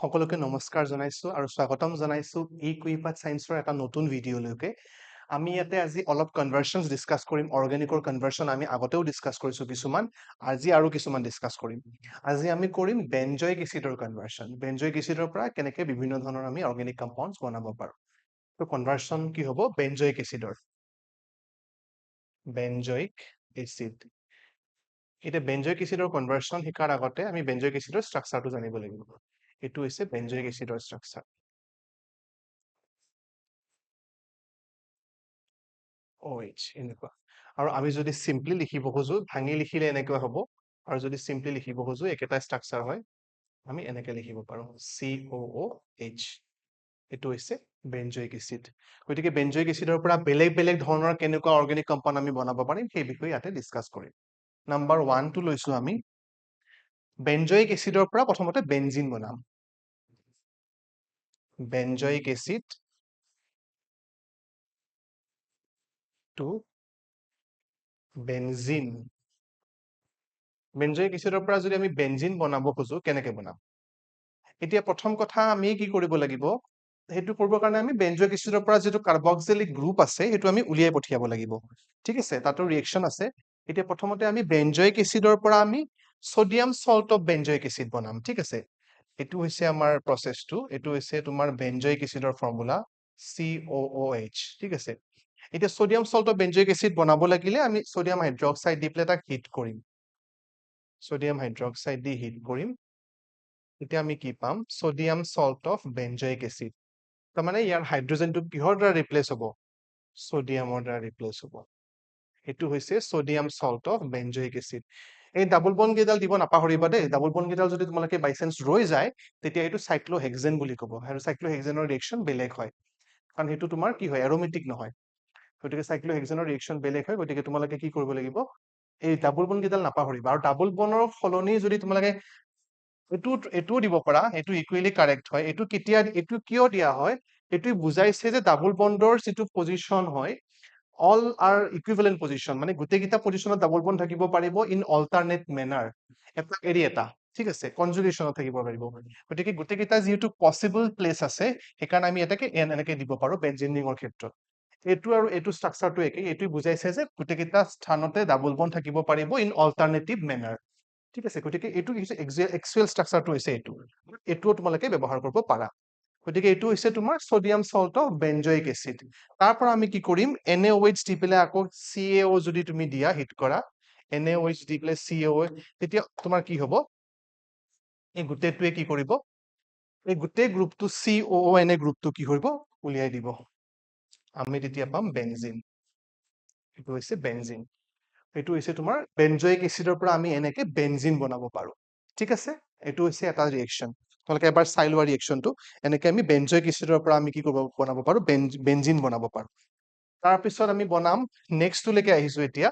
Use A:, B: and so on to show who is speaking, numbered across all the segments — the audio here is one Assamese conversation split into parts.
A: সকলোকে নমস্কাৰ জনাইছো আৰু স্বাগতম জনাইছো এই কুইপাত সায়েন্সৰ এটা নতুন ভিডিঅ'লৈকে। আমি ইয়াতে আজি অলপ কনভাৰ্সনছ ডিসকাস কৰিম। অৰ্গেনিকৰ কনভাৰ্সন আমি আগতেও ডিসকাস কৰিছো কিছুমান, আজি আৰু কিছুমান ডিসকাস কৰিম। আজি আমি কৰিম বেঞ্জয়িক এচিডৰ কনভাৰ্সন। বেঞ্জয়িক এচিডৰ পৰা কেনেকে বিভিন্ন ধৰণৰ আমি অৰ্গেনিক কম্পাউণ্ডছ বনাব পাৰো। তো কনভাৰ্সন কি হ'ব বেঞ্জয়িক এচিডৰ। Benzoic acid. এতিয়া বেঞ্জয়িক এচিডৰ কনভাৰ্সন শিকাৰ আগতে আমি বেঞ্জয়িক এচিডৰ ষ্ট্ৰাকচাৰটো জানিব লাগিব। এইটো হৈছে বেঞ্জয়িক এচিডৰ ষ্ট্ৰাকচাৰ। OH এনেকুৱা। আৰু আমি যদি সিম্পলি লিখিব খোজো ভাঙি লিখিলে এনেকুৱা হ'ব, আৰু যদি সিম্পলি লিখিব খোজো একেটা ষ্ট্ৰাকচাৰ হয় আমি এনেকে লিখিব পাৰো COOH। এইটো হৈছে বেঞ্জয়িক এচিড। গতিকে বেঞ্জয়িক এচিডৰ পৰা বেলেগ বেলেগ ধৰণৰ কেনেকুৱা অৰ্গেনিক কম্পাউণ্ড আমি বনাব পাৰিম সেই বিষয়ে ইয়াতে ডিসকাস কৰিম। নাম্বাৰ 1 টো লৈছো আমি বেঞ্জয়িক এচিডৰ পৰা প্ৰথমতে বেনজিন বনাম। Benzoic acid to benzene. Benzoic এচিডৰ পৰা যদি আমি বেনজিন বনাব খোজো কেনেকে বনাম? এতিয়া প্ৰথম কথা আমি কি কৰিব লাগিব, সেইটো কৰিবৰ কাৰণে আমি বেঞ্জয়িক এচিডৰ পৰা যিটো কাৰ্বক্সিলিক গ্ৰুপ আছে সেইটো আমি উলিয়াই পঠিয়াব লাগিব। ঠিক আছে, তাতো ৰিয়েকচন আছে। এতিয়া প্ৰথমতে আমি বেঞ্জয়িক এচিডৰ পৰা আমি sodium salt of benzoic acid বনাম। ঠিক আছে, এইটো হৈছে আমাৰ প্ৰসেসটো। এইটো হৈছে তোমাৰ বেঞ্জয়িক এচিডৰ ফৰ্মুলা COOH। ঠিক আছে, এতিয়া sodium salt of benzoic acid বনাব লাগিলে আমি সোডিয়াম হাইড্ৰক্সাইড দি পেলাই তাক হিট কৰিম। সোডিয়াম হাইড্ৰক্সাইড দি হিট কৰিম। এতিয়া আমি কি পাম? Sodium salt of benzoic acid. তাৰমানে ইয়াৰ হাইড্ৰোজেনটো কিহৰ দ্বাৰা ৰিপ্লেস হ'ব? সোডিয়ামৰ দ্বাৰা ৰিপ্লেস হ'ব। এইটো হৈছে sodium salt of benzoic acid. এই ডাবল বন্ড কেইডাল দিব নাপাহৰিবা দেই। ডাবল বন্ড কেইডাল যদি তোমালোকে বাই চান্স ৰৈ যায় তেতিয়া এইটো সাইক্লোহেক্সেন বুলি ক'ব, আৰু সাইক্লোহেক্সেনৰ ৰিয়েকচন বেলেগ হয়, কাৰণ সেইটো তোমাৰ কি হয়, এৰোমেটিক নহয়। গতিকে সাইক্লোহেক্সেনৰ ৰিয়েকচন বেলেগ হয়। গতিকে তোমালোকে কি কৰিব লাগিব, এই ডাবল বন্ড কেইডাল নাপাহৰিবা। আৰু ডাবল বন্ডৰ সলনি যদি তোমালোকে এইটোও দিব পাৰা, এইটো ইকুৱেলি কাৰেক্ট হয়। এইটো কিয় দিয়া হয়, এইটো বুজাইছে যে ডাবল বন্ডৰ যিটো পজিশন হয় অল আৰ ইকুইভেলেন্ট পজিশন, মানে গোটেইকেইটা পজিশনত ডাবল বন্ড থাকিব পাৰিব ইন অল্টাৰনেট মেনাৰ, এটা এৰি এটা। ঠিক আছে, কনজুগেশ্যনত থাকিব পাৰিব। গতিকে গোটেইকেইটা যিহেতু পসিবল প্লেচ আছে সেইকাৰণে আমি এটাকে এনেকে দিব পাৰো বেঞ্জিন ৰিঙৰ ক্ষেত্ৰত। এইটো আৰু এইটো ষ্ট্ৰাকচাৰটো একেই। এইটো বুজাইছে যে গোটেইকেইটা স্থানতে ডাবল বন্ড থাকিব পাৰিব ইন অল্টাৰনেটিভ মেনাৰ। ঠিক আছে, গতিকে এইটো হৈছে এক্সুৱেল ষ্ট্ৰাকচাৰটো হৈছে এইটো। এইটোও তোমালোকে ব্যৱহাৰ কৰিব পাৰা। গতিকে এইটো হৈছে তোমাৰ sodium salt of benzoic acid. তাৰ পৰা আমি কি কৰিম, NaOH দি পেলাই আকৌ CaO যদি তুমি দিয়া হিট কৰা, NaOH দি পেলাই CaO, তেতিয়া তোমাৰ কি হ'ব, এই গোটেইটোৱে কি কৰিব, এই গোটেই গ্ৰুপটো COONA গ্ৰুপটো কি কৰিব, উলিয়াই দিব। আমি তেতিয়া পাম বেনজিন। এইটো হৈছে বেনজিন। এইটো হৈছে তোমাৰ বেঞ্জয়িক এচিডৰ পৰা আমি এনেকে বেনজিন বনাব পাৰো। ঠিক আছে, এইটো হৈছে এটা ৰিয়েকচন। তোমালোকে এবাৰ চাই লোৱা ৰিয়েকচনটো। এনেকে আমি বেঞ্জয়িক এচিডৰ পৰা আমি কি বনাব পাৰো, বেনজিন বনাব পাৰো। তাৰপিছত আমি বনাম, নেক্সটলৈকে আহিছো এতিয়া,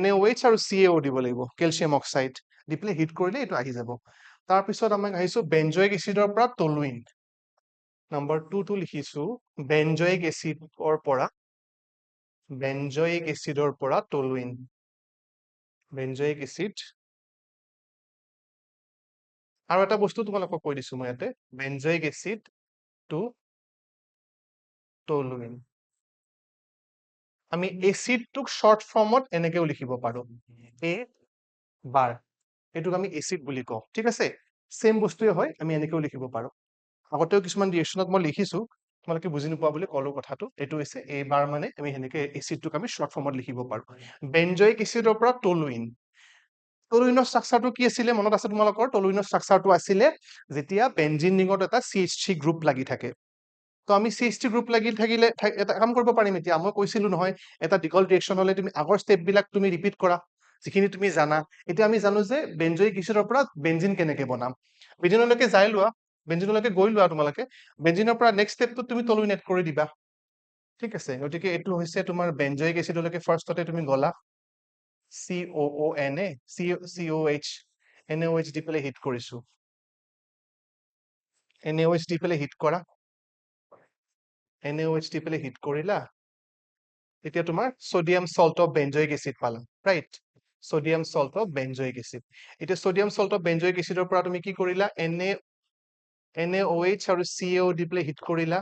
A: NaOH আৰু CaO দিব লাগিব, কেলছিয়াম অক্সাইড দি পেলাই হিট কৰিলে এইটো আহি যাব। তাৰপিছত আমি আহিছো বেঞ্জয়িক এচিডৰ পৰা টলুইন। নম্বৰ 2 টো লিখিছো বেঞ্জয়িক এচিডৰ পৰা, বেঞ্জয়িক এচিডৰ পৰা টলুইন। Benzoic acid. আৰু এটা বস্তু তোমালোকক কৈ দিছো মই ইয়াতে, বেঞ্জয়িক এচিড টু টলুইন। আমি এচিডটোক শৰ্ট ফৰ্মত এনেকেও লিখিব পাৰো, এ বাৰ। এইটোক আমি এচিড বুলি কওঁ। ঠিক আছে, সেম বস্তুৱে হয়, আমি এনেকেও লিখিব পাৰো। আগতেও কিছুমান ৰিয়েকচনত মই লিখিছো, তোমালোকে বুজি নোপোৱা বুলি ক'লো কথাটো। এইটো হৈছে এ বাৰ, মানে আমি সেনেকে এচিডটোক আমি শৰ্ট ফৰ্মত লিখিব পাৰো। বেঞ্জয়িক এচিডৰ পৰা টলুইন। টলুইনৰ ষ্ট্ৰাকচাৰটো কি আছিলে মনত আছে তোমালোকৰ? টলুইনৰ ষ্ট্ৰাকচাৰটো আছিলে যেতিয়া বেঞ্জিন ৰিঙত এটা CH3 গ্ৰুপ লাগি থাকে। তো আমি CH3 গ্ৰুপ লাগি থাকিলে এটা কাম কৰিব পাৰিম। এতিয়া মই কৈছিলো নহয়, এটা দীঘল ৰিয়েকচন হলে তুমি আগৰ ষ্টেপ বিলাক তুমি ৰিপিট কৰা, যিখিনি তুমি জানা। এতিয়া আমি জানো যে বেঞ্জয়িক এচিডৰ পৰা বেঞ্জিন কেনেকে বনাম। বেঞ্জিনলৈকে যাই লোৱা, বেঞ্জিনলৈকে গৈ লোৱা তোমালোকে। বেঞ্জিনৰ পৰা নেক্সট ষ্টেপটো তুমি টলুইন এড কৰি দিবা। ঠিক আছে, গতিকে এইটো হৈছে তোমাৰ বেঞ্জয়িক এচিডলৈকে ফাৰ্ষ্টতে তুমি গলা, COONA, COH, NaOH দি পেলাই হিট কৰিছো। NaOH দি পেলাই হিট কৰা, NaOH দি পেলাই হিট কৰিলা, তেতিয়া তোমাৰ sodium salt of benzoic acid পালা, right? Sodium salt of benzoic acid. এতিয়া সোডিয়াম সল্ট অফ বেঞ্জয়িক এচিডৰ পৰা তুমি কি কৰিলা, NaOH আৰু CaO দি পেলাই হিট কৰিলা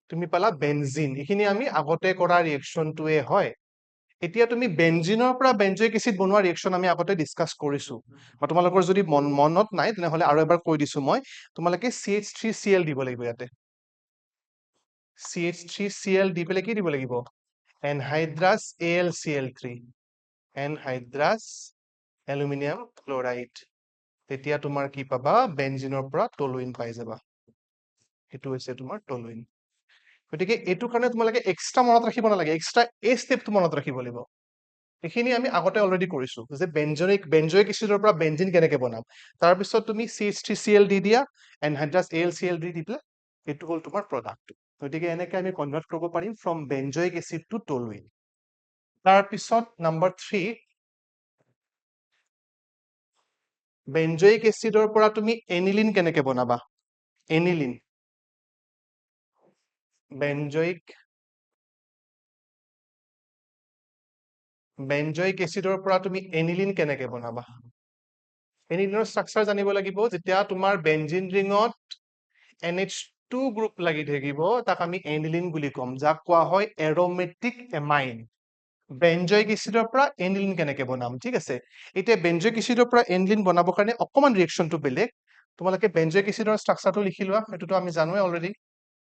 A: তুমি পালা বেনজিন এইখিনি আমি আগতে কৰা ৰিয়েকচনটোৱে হয় এতিয়া তুমি বেনজিনৰ পৰা বেনজয়িক এসিড বনোৱা ৰিয়েকচন আমি আগতে ডিসকাস কৰিছো বা তোমালোকৰ যদি মনত নাই তেনেহলে আৰু এবাৰ কৈ দিছো মই তোমালোকে CH3Cl দিব লাগিব ইয়াতে CH3Cl দি পেলাই কি দিব লাগিব এনহাইড্ৰাছ AlCl3 এনহাইড্ৰাছ এলুমিনিয়াম ক্লোৰাইড তেতিয়া তোমাৰ কি পাবা বেনজিনৰ পৰা টলুইন পাই যাবা এটো হৈছে তোমাৰ টলুইন গতিকে এটো কাৰণে তোমালোকে এক্সট্ৰা মনত ৰাখিব নালাগে এক্সট্ৰা এই ষ্টেপটো মনত ৰাখিব লাগিব এইখিনি আমি আগতে অলৰেডি কৰিছো যে বেনজয়িক এসিডৰ পৰা বেনজিন কেনেকে বনাম তাৰ পিছত তুমি CH3Cl দি দিয়া এনহাইড্ৰাছ AlCl দি দিলে এটো হল তোমাৰ প্ৰডাক্ট গতিকে এনেকৈ আমি কনভাৰ্ট কৰিব পাৰিম from benzoic acid to toluene তাৰ পিছত নাম্বাৰ 3 বেনজয়িক এসিডৰ পৰা তুমি এনিলিন কেনেকে বনাবা এনিলিন বেনজয়িক এসিডৰ পৰা তুমি এনিলিন কেনেকে বনাবা এনিলিনৰ ষ্ট্ৰাকচাৰ জানিব লাগিব যেতিয়া তোমাৰ বেনজিন ৰিঙত NH2 গ্ৰুপ লাগি থাকিব তাক আমি এনিলিন বুলি কম যাক কোৱা হয় এৰোমেটিক এমাইন বেনজয়িক এসিডৰ পৰা এনিলিন কেনেকে বনাম ঠিক আছে এতিয়া বেনজয়িক এসিডৰ পৰা এনিলিন বনাবৰ কাৰণে অকমান ৰিয়েকচনটো বেলেগ তোমালোকে বেনজয়িক এসিডৰ ষ্ট্ৰাকচাৰটো লিখি লোৱা এটোটো আমি জানোৱে অলৰেডি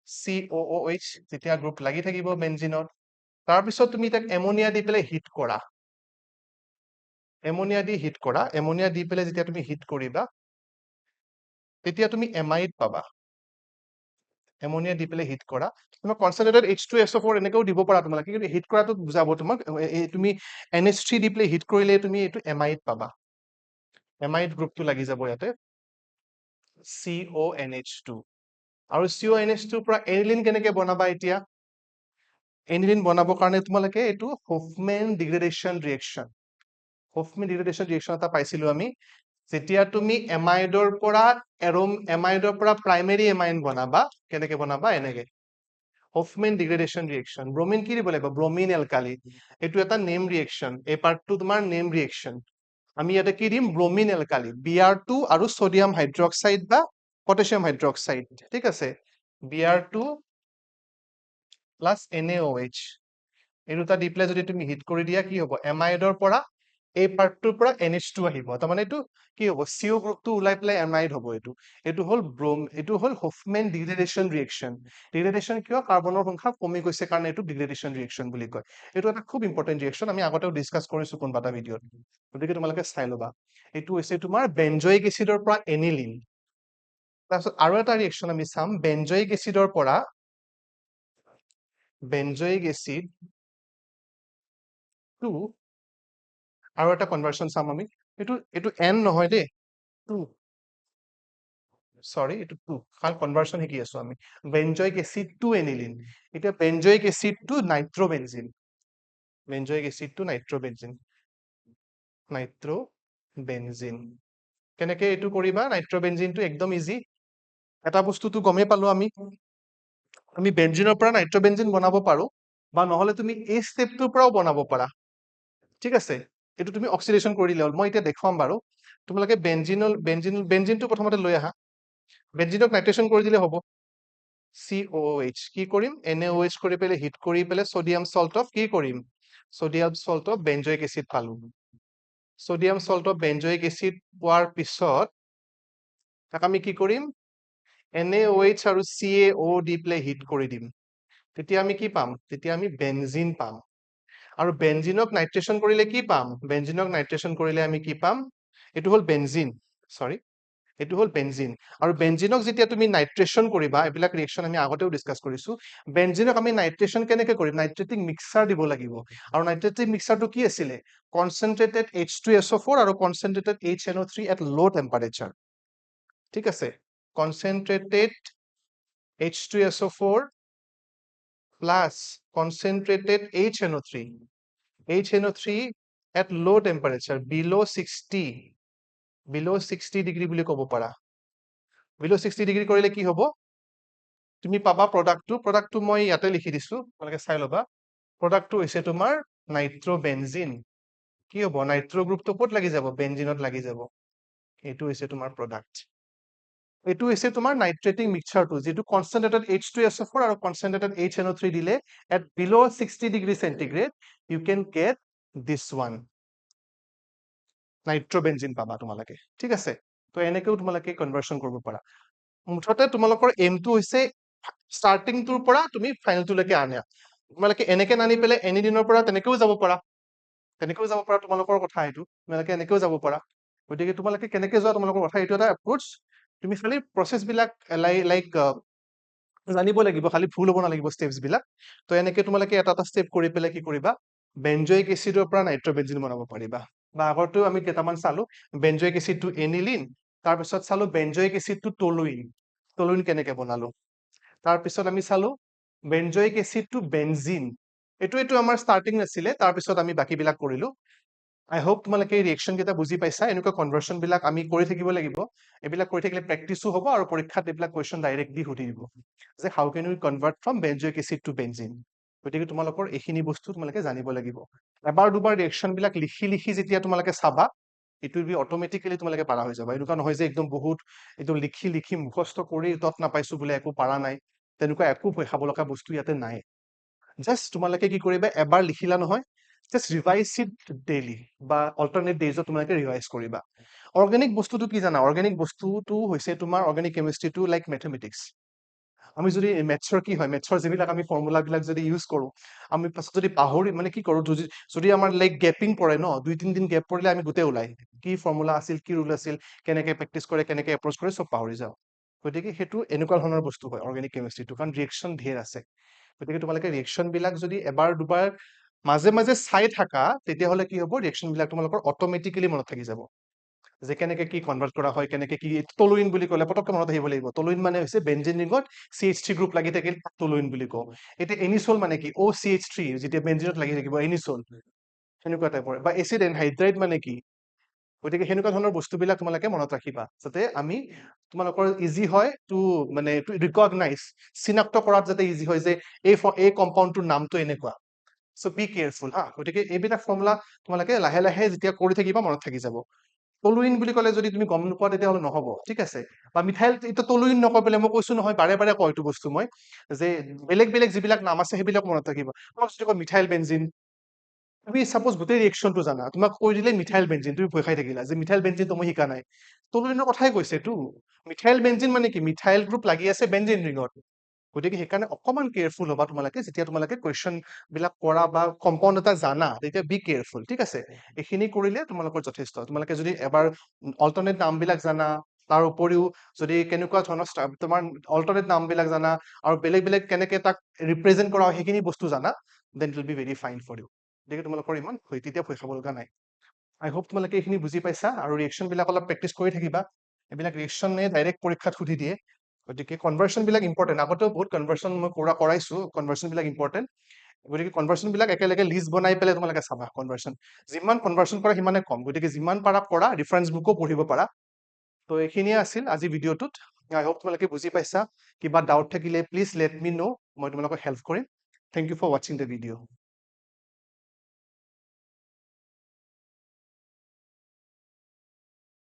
A: COOH যেতিয়া গ্ৰুপ লাগি থাকিব বেনজিনত তাৰ পিছত তুমি তাক এমোনিয়া দি পেলাই হিট কৰা এমোনিয়া দি পেলাই যেতিয়া তুমি হিট কৰিবা তেতিয়া তুমি এমাইড পাবা এমোনিয়া দি পেলাই হিট কৰা তুমি কনসেন্ট্ৰেটেড H2SO4 এনেকেও দিব পাৰা তোমালোকে কিন্তু হিট কৰাটো বুজাব তোমাক তুমি NH3 দি পেলাই হিট কৰিলে তুমি এটো এমাইড পাবা এমাইড গ্ৰুপটো লাগি যাব ইয়াতে CONH2 আৰু CONH2 পৰা এনিলিন কেনেকে বনাবা এতিয়া এনিলিন বনাবৰ কাৰণে তোমালোকে এটো হফম্যান ডিগ্ৰেডেশন ৰিয়েকচন এটা পাইছিলো আমি যেতিয়া তুমি এমাইডৰ পৰা প্ৰাইমেৰী এমাইন বনাবা কেনেকে বনাবা এনেকে হফম্যান ডিগ্ৰেডেশন ৰিয়েকচন ব্ৰোমিন কি দিব লাগিব ব্ৰোমিন এলকালি এটো এটা নেম ৰিয়েকচন এই পাৰ্টটো তোমাৰ নেম ৰিয়েকচন আমি ইয়াতে কি দিম ব্ৰোমিন এলকালি Br2 আৰু সোডিয়াম হাইড্ৰক্সাইড বা পটাছিয়াম হাইড্ৰক্সাইড ঠিক আছে Br2 plus NaOH এই দুটা দি পেলাই যদি তুমি হিট কৰি দিয়া কি হ'ব এমাইডৰ পৰা এই পাৰ্টটোৰ পৰা NH2 আহিব তাৰমানে এটো কি হ'ব CO গ্ৰুপটো উলাই পেলাই এমাইড হ'ব এটো হল হফম্যান ডিগ্ৰেডেশন ৰিয়েকচন কিয় কাৰ্বনৰ সংখ্যা কমি গৈছে কাৰণে এটো ডিগ্ৰেডেশন ৰিয়েকচন বুলি কয় এটো এটা খুব ইম্পৰ্টেন্ট ৰিয়েকচন আমি আগতেও ডিসকাস কৰিছো কোনবাটা ভিডিঅত গতিকে তোমালোকে চাই লবা এটো হৈছে তোমাৰ বেনজয়িক এসিডৰ পৰা এনিলিন তাৰপিছত আৰু এটা ৰিয়েকচন আমি চাম বেনজয়িক এসিডৰ পৰা বেনজয়িক এসিড টু আৰু এটা কনভাৰ্সন চাম আমি এটো N নহয় দে 2 সৰি এটো 2 কাল কনভাৰ্সন শিকি আছো আমি বেনজয়িক এসিড টু এনিলিন এটা বেনজয়িক এসিড টু নাইট্ৰোবেনজিন কেনেকে এটো কৰিবা নাইট্ৰোবেনজিনটো একদম ইজি এটা বস্তুটো গমে পালো আমি বেনজিনৰ পৰা নাইট্ৰোবেনজিন বনাব পাৰো বা নহলে তুমি এই ষ্টেপটোৰ পৰাও বনাব পাৰা ঠিক আছে এটো তুমি অক্সিডেশন কৰিলে হ'ল মই এতিয়া দেখুৱাম বাৰু তোমালোকে বেনজিনটো প্ৰথমতে লৈ আহা বেনজিনক নাইট্ৰেশন কৰি দিলে হ'ব COOH কি কৰিম NaOH কৰি পেলে হিট কৰি পেলে সোডিয়াম সল্ট অফ কি কৰিম sodium salt of benzoic acid পালো sodium salt of benzoic acid পোৱাৰ পিছত তাক আমি কি কৰিম NaOH আৰু CaO দি পেলে হিট কৰি দিম তেতিয়া আমি কি পাম তেতিয়া আমি বেনজিন পাম আৰু বেনজিনক নাইট্ৰেশন কৰিলে কি পাম বেনজিনক নাইট্ৰেশন কৰিলে আমি কি পাম এটো হল বেনজিন আৰু বেনজিনক যেতিয়া তুমি নাইট্ৰেশন কৰিবা এবিলাক ৰিয়েকচন আমি আগতেও ডিসকাস কৰিছো বেনজিনক আমি নাইট্ৰেশন কেনেকে কৰিম নাইট্ৰেটিক মিক্সচাৰ দিব লাগিব আৰু নাইট্ৰেটিক মিক্সচাৰটো কি আছিল কনসেন্ট্ৰেটেড H2SO4 আৰু কনসেন্ট্ৰেটেড HNO3 এট লো টেম্পাৰেচাৰ ঠিক আছে কনসেন্ট্ৰেটেড H2SO4 plus concentrated HNO3 at low temperature below 60 degree বুলি ক'ব পাৰা below 60 degree কৰিলে কি হ'ব তুমি পাবা প্ৰডাক্টটো মই ইয়াতে লিখি দিছো তোমালোকে চাই লবা প্ৰডাক্টটো হৈছে তোমাৰ নাইট্ৰোবেনজিন কি হ'ব নাইট্ৰো গ্ৰুপটো ক'ত লাগি যাব বেনজিনত লাগি যাব এটো হৈছে তোমাৰ প্ৰডাক্ট এইটো হৈছে তোমাৰ নাইট্ৰেটিং মিক্সচাৰটো যিটো কনচেন্ট্ৰেটেড H2SO4 আৰু কনচেন্ট্ৰেটেড HNO3 দিলে at below 60 degree centigrade you can get this one নাইট্ৰবেনজিন পাবা তোমালোকে ঠিক আছে তো এনেকেও তোমালোকে কনভাৰ্সন কৰিব পাৰা মুঠতে তোমালোকৰ এমটো হৈছে ষ্টাৰ্টিংটোৰ পৰা তুমি ফাইনেলটোলৈকে আনা তোমালোকে এনেকে নানি পেলাই এনি দিনৰ পৰা তেনেকেও যাব পাৰা তোমালোকৰ কথা এইটো তোমালোকে এনেকেও যাব পাৰা গতিকে তোমালোকে কেনেকে যোৱা তোমালোকৰ কথা এইটো এটা এপ্ৰোচ তুমি খালি প্ৰসেস বিলাক লাইক জানিব লাগিব খালি ভুল হ'ব নালাগিব স্টেপছ বিলাক তো এনেকে তোমালোকে এটা এটা স্টেপ কৰি পেলাই কি কৰিবা বেনজয়িক এচিডৰ পৰা নাইট্ৰবেনজিন বনাব পাৰিবা বা আগৰটো আমি কেইটামান চালো বেনজয়িক এচিড টু এনিলিন তাৰপিছত চালো বেনজয়িক এচিড টু টলুইন কেনেকে বনালো তাৰপিছত আমি চালো বেনজয়িক এচিড টু বেনজিন এইটো আমাৰ ষ্টাৰ্টিং নাছিলে তাৰপিছত আমি বাকীবিলাক কৰিলো আই হোপ তোমালোকে এই ৰিয়েকশ্যন কেইটা বুজি পাইছা এনেকুৱা কনভাৰ্সন বিলাক আমি কৰি থাকিব লাগিব এইবিলাক কৰি থাকিলে প্ৰেক্টিছো হ'ব আৰু পৰীক্ষাত এইবিলাক কুৱেশ্যন ডাইৰেক্টলি সুধি দিব যে how can we convert from benzoic acid to benzene গতিকে তোমালোকৰ এইখিনি বস্তু তোমালোকে জানিব লাগিব এবাৰ দুবাৰ ৰিয়েকশ্যন বিলাক লিখি যেতিয়া তোমালোকে চাবা ইট উইল বি অট'মেটিকেলি তোমালোকে পাৰা হৈ যাবা এনেকুৱা নহয় যে একদম বহুত একদম লিখি মুখস্থ কৰি তত নাপাইছো বোলে একো পাৰা নাই তেনেকুৱা একো ভয় খাব লগা বস্তু ইয়াতে নাই জাষ্ট তোমালোকে কি কৰিবা এবাৰ লিখিলা নহয় জাষ্ট ৰিভাইজ ইট ডেইলি বা অল্টাৰনেট ডেইজত তোমালোকে ৰিভাইজ কৰিবা অৰ্গেনিক বস্তুটো কি জানা অৰ্গেনিক বস্তুটো হৈছে তোমাৰ অৰ্গেনিক কেমিষ্ট্ৰিটো লাইক মেথমেটিক্স আমি যদি মেথছৰ কি হয় মেথছৰ যিবিলাক আমি ফৰ্মুলাবিলাক যদি ইউজ কৰো আমি পাছত যদি পাহৰি মানে কি কৰো যদি আমাৰ লাইক গেপিং পৰে ন 2-3 দিন গেপ পৰিলে আমি গোটেই ওলাই কি ফৰ্মুলা আছিল কি ৰুল আছিল কেনেকে প্ৰেক্টিচ কৰে কেনেকে এপ্ৰ'চ কৰে চব পাহৰি যাওঁ গতিকে সেইটো এনেকুৱা ধৰণৰ বস্তু হয় অৰ্গেনিক কেমিষ্ট্ৰিটো কাৰণ ৰিয়েকশ্যন ঢেৰ আছে গতিকে তোমালোকে ৰিয়েকশ্যন বিলাক যদি এবাৰ দুবাৰ মাজে মাজে চাই থাকা তেতিয়াহ'লে কি হ'ব ৰিয়েকশ্যন বিলাক তোমালোকৰ অট'মেটিকেলি মনত থাকি যাব যে কেনেকে কি কনভাৰ্ট কৰা হয় কেনেকে কি টলুইন বুলি ক'লে পটককে মনত আহিব লাগিব টলুইন মানে হৈছে বেনজিন ৰিঙত CH3 গ্ৰুপ লাগি থাকিল টলুইন বুলি কওঁ এতিয়া এনিছল মানে কি OCH3 যেতিয়া বেনজিনত লাগি থাকিব এনিছল সেনেকুৱা টাইপৰ বা এচিড এনহাইড্ৰাইড মানে কি গতিকে সেনেকুৱা ধৰণৰ বস্তুবিলাক তোমালোকে মনত ৰাখিবা যাতে আমি তোমালোকৰ ইজি হয় টু মানে টু ৰিকগনাইজ চিনাক্ত কৰাত যাতে ইজি হয় যে এই কম্পাউণ্ডটোৰ নামটো এনেকুৱা চ' বি কেয়াৰফুল হা গতিকে এইবিলাক ফৰ্মুলা তোমালোকে লাহে লাহে যেতিয়া কৰি থাকিবা মনত থাকি যাব টলুইন বুলি ক'লে যদি তুমি গম নোপোৱা তেতিয়াহ'লে নহ'ব ঠিক আছে বা মিথাইল এতিয়া টলুইন নকয় পেলাই মই কৈছো নহয় বাৰে বাৰে কয় এইটো বস্তু মই যে বেলেগ বেলেগ যিবিলাক নাম আছে সেইবিলাক মনত থাকিব তোমাক যদি কয় মিথাইল বেনজিন তুমি সাপোজ গোটেই ৰিয়েকশ্যনটো জানা তোমাক কৈ দিলে মিথাইল বেনজিন তুমি ভয় খাই থাকিলা যে মিথাইল বেনজিনটো মই শিকা নাই টলুইনৰ কথাই কৈছে তো মিথাইল বেনজিন মানে কি মিথাইল গ্ৰুপ লাগি আছে বেনজিন ৰিঙত গতিকে সেইকাৰণে অকমান কেয়াৰফুল হ'বা তোমালোকে যেতিয়া তোমালোকে কুৱেশ্যন বিলাক কৰা বা কম্পাউণ্ড এটা জানা তেতিয়া বি কেয়াৰফুল ঠিক আছে এইখিনি কৰিলে তোমালোকৰ যথেষ্ট তোমালোকে যদি এবাৰ অল্টাৰনেট নামবিলাক জানা তাৰ উপৰিও যদি কেনেকুৱা ধৰণৰ তোমাৰ অল্টাৰনেট নামবিলাক জানা আৰু বেলেগ বেলেগ কেনেকে তাক ৰিপ্ৰেজেন্ট কৰা হয় সেইখিনি বস্তু জানা then it will be very fine for you গতিকে তোমালোকৰ ইমান তেতিয়া ভয় খাব লগা নাই আই হোপ তোমালোকে এইখিনি বুজি পাইছা আৰু ৰিয়েকশ্যন বিলাক অলপ প্ৰেক্টিচ কৰি থাকিবা এইবিলাক ৰিয়েকশ্যনে ডাইৰেক্ট পৰীক্ষাত সুধি দিয়ে গতিকে কনভাৰ্সন বিলাক ইম্পৰ্টেণ্ট আগতেও বহুত কনভাৰ্সন মই কৰাইছো কনভাৰ্সন বিলাক ইম্পৰ্টেণ্ট গতিকে কনভাৰ্সন বিলাক একেলগে লিষ্ট বনাই পেলাই তোমালোকে চাবা কনভাৰ্সন যিমান কনভাৰ্সন কৰা সিমানে কম গতিকে যিমান পাৰা কৰা ৰেফাৰেঞ্চ বুকো পঢ়িব পাৰা তো এইখিনিয়ে আছিল আজি ভিডিঅ'টোত আই হোপ তোমালোকে বুজি পাইছা কিবা ডাউট থাকিলে প্লিজ লেট মি ন' মই তোমালোকক হেল্প কৰিম থেংক ইউ ফৰ ৱাচিং দ্য ভিডিঅ'